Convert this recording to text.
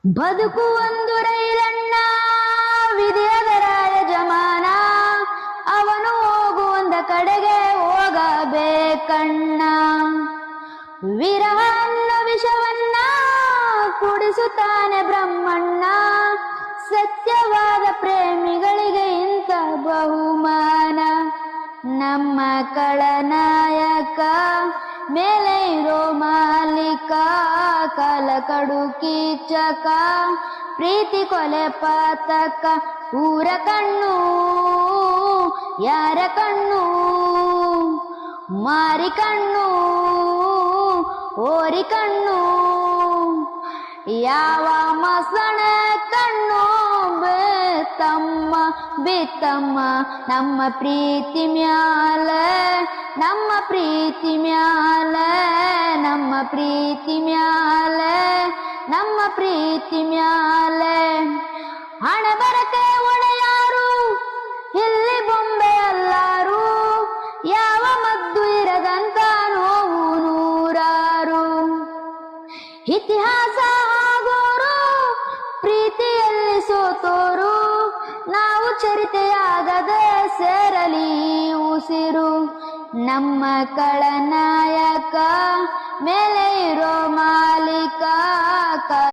ಬದುಕು ಒಂದು ರೈಲಣ್ಣ, ವಿಧಿಯದರ ಯಜಮಾನ, ಅವನು ಹೋಗುವಂದ ಕಡೆಗೆ ಹೋಗಬೇಕಣ್ಣ. ವಿರಹ ಅನ್ನೋ ವಿಷವನ್ನ ಕುಡಿಸುತ್ತಾನೆ ಬ್ರಹ್ಮಣ್ಣ, ಸತ್ಯವಾದ ಪ್ರೇಮಿಗಳಿಗೆ ಇಂಥ ಬಹುಮಾನ. ನಮ್ಮ ಕಳನಾಯಕ ಮೇಲೆ ಇರೋ ಮಾಲೀಕ, ಕಾಲ ಕಡು ಕೀಚಕ, ಪ್ರೀತಿ ಕೊಲೆ ಪಾತಕ. ಊರ ಕಣ್ಣು ಯಾರ ಕಣ್ಣು, ಮಾರಿ ಕಣ್ಣು ಓರಿ ಕಣ್ಣು, ಯಾವ ಮಸಣ ಕಣ್ಣು ಬೇತಮ್ಮ ಬೇತಮ್ಮ. ನಮ್ಮ ಪ್ರೀತಿ ಮ್ಯಾಲ, ನಮ್ಮ ಪ್ರೀತಿ ಮ್ಯಾಲ, ನಮ್ಮ ಪ್ರೀತಿ ಮ್ಯಾಲ, ನಮ್ಮ ಪ್ರೀತಿ ಮ್ಯಾಲ. ಹಣ ಬರಕೆ ಒಡೆಯಾರು, ಇಲ್ಲಿ ಬೊಂಬೆ ಅಲ್ಲಾರು, ಯಾವ ಮದ್ದು ಇರದಂತ ನೋವು ನೂರಾರು. ಇತಿಹಾಸ ಆಗೋರು ಪ್ರೀತಿಯಲ್ಲಿ ಸೋತೋರು, ನಾವು ಚರಿತೆಯಾಗದೆ ಸೇರಲಿ ಉಸಿರು. ನಮ್ಮ ಕಳನಾಯಕ ಮೇಲೆ ಇರೋ ಮಾಲೀಕ.